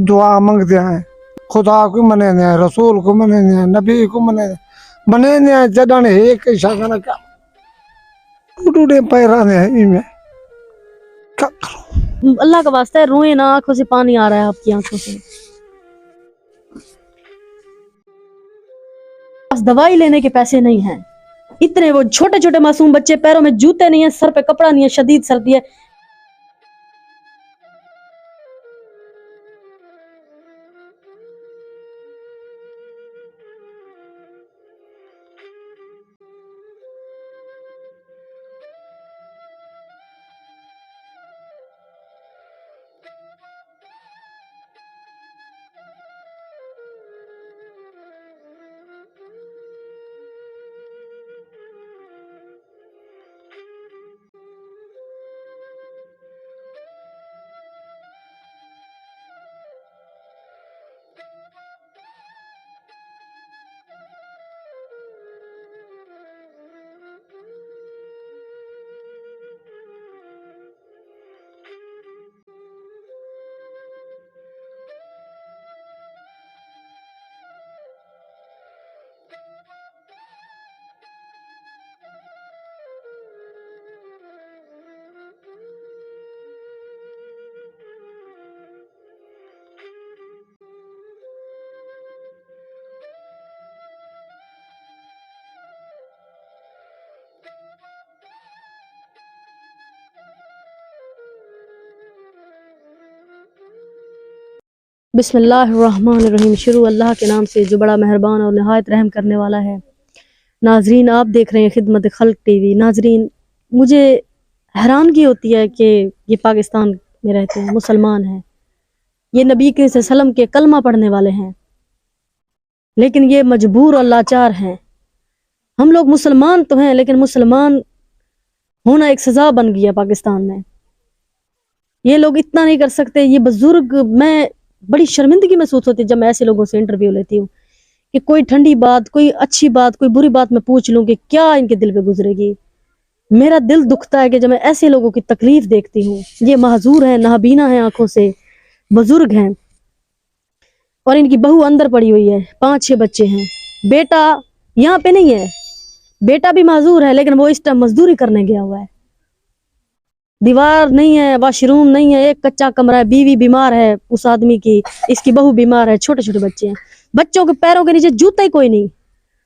दुआ मंगते हैं, खुदा को मने ने, रसूल को मने ने, नबी को मने ने जडन एक शागन का टूटे पैरा ने इनमें क्या करूं? अल्लाह का वास्ता है, रोए ना, आंखों से पानी आ रहा है आपकी आंखों से। बस दवाई लेने के पैसे नहीं हैं, इतने वो छोटे छोटे मासूम बच्चे, पैरों में जूते नहीं है, सर पे कपड़ा नहीं है, शदीद सर्दी है। बिस्मिल्लाहिर्रहमानिर्रहीम। शुरू अल्लाह के नाम से जो बड़ा मेहरबान और नहायत रहम करने वाला है। नाजरीन, आप देख रहे हैं खिदमत खल्क टीवी। नाजरीन, मुझे हैरानगी होती है कि ये पाकिस्तान में रहते हैं, मुसलमान हैं, ये नबी के सल्लम के कलमा पढ़ने वाले हैं, लेकिन ये मजबूर और लाचार हैं। हम लोग मुसलमान तो हैं, लेकिन मुसलमान होना एक सज़ा बन गया पाकिस्तान में। ये लोग इतना नहीं कर सकते। ये बुजुर्ग, मैं बड़ी शर्मिंदगी महसूस होती है जब मैं ऐसे लोगों से इंटरव्यू लेती हूँ कि कोई ठंडी बात, कोई अच्छी बात, कोई बुरी बात मैं पूछ लूँ कि क्या इनके दिल पे गुजरेगी। मेरा दिल दुखता है कि जब मैं ऐसे लोगों की तकलीफ देखती हूँ। ये महजूर हैं, नाबीना हैं आंखों से, बुजुर्ग हैं, और इनकी बहू अंदर पड़ी हुई है, 5-6 बच्चे हैं। बेटा यहाँ पे नहीं है, बेटा भी महजूर है, लेकिन वो इस टाइम मजदूरी करने गया हुआ है। दीवार नहीं है, वाशरूम नहीं है, एक कच्चा कमरा है, बीवी बीमार है उस आदमी की, इसकी बहू बीमार है, छोटे छोटे बच्चे हैं, बच्चों के पैरों के नीचे जूता ही कोई नहीं,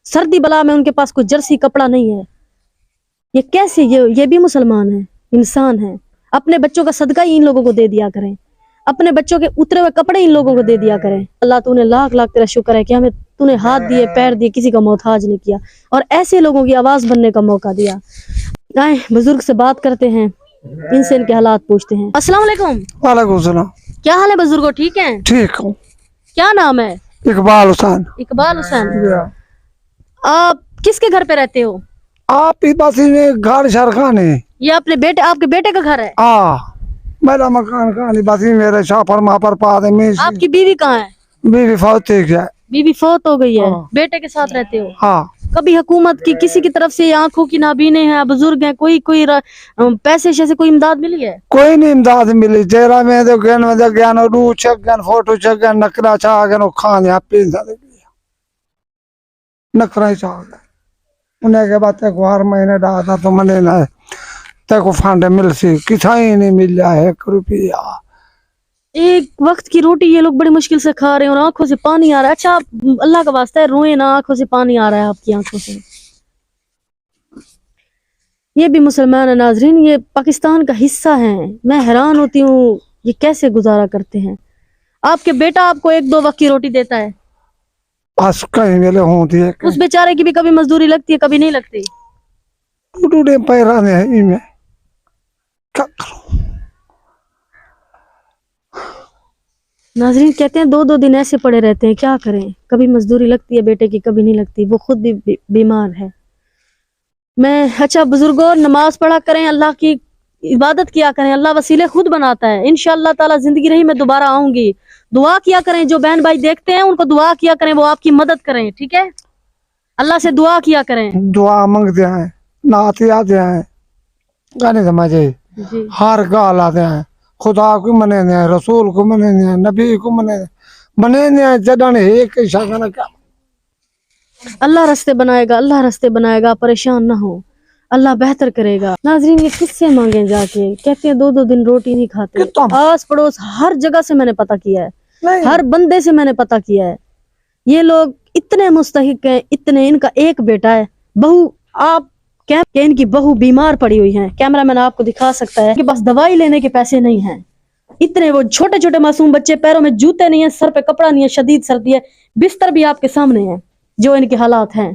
सर्दी बला में उनके पास कोई जर्सी कपड़ा नहीं है। ये कैसे, ये भी मुसलमान है, इंसान है। अपने बच्चों का सदका ही इन लोगों को दे दिया करें, अपने बच्चों के उतरे हुए कपड़े इन लोगों को दे दिया करें। अल्लाह, तूने लाख लाख तेरा शुक्र है कि हमें तूने हाथ दिए, पैर दिए, किसी का मोहताज नहीं किया, और ऐसे लोगों की आवाज बनने का मौका दिया। आए बुजुर्ग से बात करते हैं, इनसे इनके हालात पूछते हैं। अस्सलाम वालेकुम। वालेकुम सलाम। क्या हाल है बुजुर्गो, ठीक हैं? ठीक हूँ। क्या नाम है? इकबाल हुसैन। इकबाल हुसैन। आप किसके घर पे रहते हो? आप बस घर शरखान है। ये अपने बेटे, आपके बेटे का घर है? मेरा मकान कहानी बस मेरे शापर मापर पाद में। आपकी बीवी कहाँ है? बीवी फौत हो गया। बीवी फौत हो गई है, बेटे के साथ रहते हो? हाँ। कभी हुकूमत की किसी की तरफ से, आंखों की नाबीने हैं, बुजुर्ग हैं, कोई पैसे से कोई इमदाद मिली है? कोई नहीं इमदाद मिली। तेरा में तो ज्ञान में ज्ञान रू चेक ज्ञान फोटो चेक ज्ञान नकरा चाह गए खान यहाँ पे नकरा ही चाह गए। उन्हें के बाद तक हर महीने डालता तो मने ना तेको फंड मिल सी, किसा ही नहीं मिल रहा है 1 रुपया। एक वक्त की रोटी ये लोग बड़ी मुश्किल से खा रहे हैं और आंखों से पानी आ रहा है। अच्छा, अल्लाह का वास्ता है, रोए ना, आंखों से पानी आ रहा है आपकी आंखों से। ये भी मुसलमान है नाजरीन, ये पाकिस्तान का हिस्सा हैं। मैं हैरान होती हूँ ये कैसे गुजारा करते हैं। आपके बेटा आपको 1-2 वक्त की रोटी देता है? बस कहीं मेले होती है। उस बेचारे की भी कभी मजदूरी लगती है, कभी नहीं लगती? टूटे पैरा ने इनमें क्या करूं? नाजरीन कहते हैं 2-2 दिन ऐसे पड़े रहते हैं, क्या करें। कभी मजदूरी लगती है बेटे की, कभी नहीं लगती। वो खुद भी बीमार है। अच्छा बुजुर्गों, नमाज पढ़ा करें, अल्लाह की इबादत किया करें, अल्लाह वसीले खुद बनाता है। इंशाअल्लाह ताला जिंदगी रही मैं दोबारा आऊंगी। दुआ किया करें, जो बहन भाई देखते हैं उनको दुआ किया करें, वो आपकी मदद करें, ठीक है? अल्लाह से दुआ किया करें। दुआ मांगते हैं, नाते आते हैं, गाने समझे, हर गाल आते हैं, خدا کو منے نے رسول کو منے نے نبی کو منے نے جدان ایک شاگانا کیا اللہ رستے بنائے گا، اللہ رستے بنائے گا، پریشان نہ ہو، اللہ بہتر کرے گا۔ ناظرین یہ کس سے مانگیں جا کے؟ کہتے ہیں 2 دن روٹی نہیں کھاتے۔ کتنا؟ آس پڑوس ہر جگہ سے میں نے پتہ کیا ہے، نہیں ہر بندے سے میں نے پتہ کیا ہے، یہ لوگ اتنے مستحق ہیں، اتنے، ان کا ایک بیٹا ہے، بہو آپ کہ ان کی بہو بیمار پڑی ہوئی ہیں، کیمرہ مین آپ کو دکھا سکتا ہے، ان کے پاس دوائی لینے کے پیسے نہیں ہیں، اتنے وہ چھوٹے چھوٹے معصوم بچے، پیروں میں جوتے نہیں ہیں، سر پہ کپڑا نہیں ہے، شدید سردی ہے، بستر بھی آپ کے سامنے ہے جو ان کے حالات ہیں۔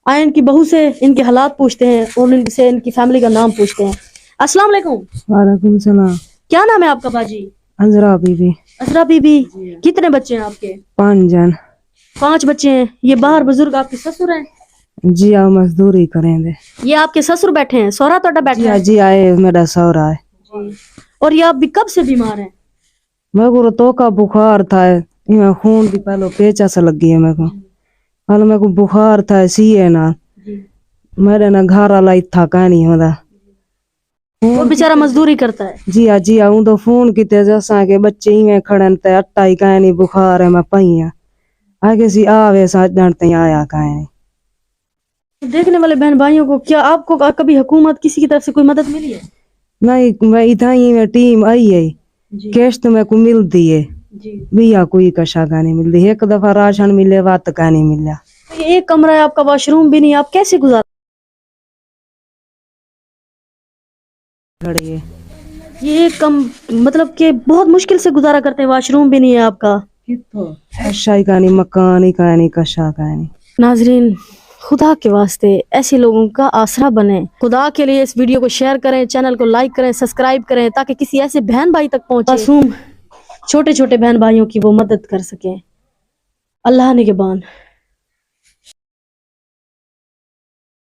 آئے ان کی بہو سے ان کے حالات پوچھتے ہیں اور ان سے ان کی فیملی کا نام پوچھتے ہیں۔ السلام علیکم، وعلیکم السلام۔ کیا نام ہے آپ کا باجی؟ انزرا بی بی۔ اسرا بی بی، کتنے بچے ہیں آپ کے؟ 5 جن۔ 5 بچے ہیں، یہ باہر بزرگ آپ کے سسر ہیں؟ جی آؤ مزدوری کریں دے۔ یہ آپ کے سسر بیٹھے ہیں، سورا توڑا بیٹھا ہے؟ جی آئے میرا سورا ہے۔ جی۔ اور یہ آپ بھی کب سے بیمار ہیں؟ میرے کو تو کا بخار تھا، میں خون بھی پہلو پیچا سا لگی ہے، میرے کو پہلو میرے کو بخار تھا، سی ہے نا میرے نا گھر والا تھا کا نہیں ہوتا، وہ بیچارہ مزدوری کرتا ہے۔ جی آؤں تو فون کیتے جیسا کہ بچے ہی میں کھڑن تے اٹا ہی کا نہیں بخار ہے، میں پئیاں آگے سی آوے سا ڈنتے آیا کا نہیں۔ دیکھنے والے بہن بھائیوں کو، کیا آپ کو کبھی حکومت کسی کی طرف سے کوئی مدد ملی ہے؟ نہیں میں ادھر ہی میں ٹیم آئی ہے، جی کیش تو میں کو ملتی ہے جی۔ بھیا کوئی کشا کا نہیں ملتی، ایک دفعہ راشن ملے وات کا نہیں ملا۔ یہ ایک کمرہ ہے آپ کا، واش روم بھی نہیں، آپ کیسے گزار؟ کھڑی ہے یہ ایک مطلب کہ بہت مشکل سے گزارا کرتے ہیں، واش روم بھی نہیں ہے آپ کا۔ کشا ہی کا نہیں، مکان ہی کا نہیں، کشا کا نہیں۔ ناظرین خدا کے واسطے ایسے لوگوں کا آسرا بنے، خدا کے لیے اس ویڈیو کو شیئر کریں، چینل کو لائک کریں، سبسکرائب کریں، تاکہ کسی ایسے بہن بھائی تک پہنچے معصوم چھوٹے چھوٹے بہن بھائیوں کی وہ مدد کر سکیں۔ اللہ نگہبان۔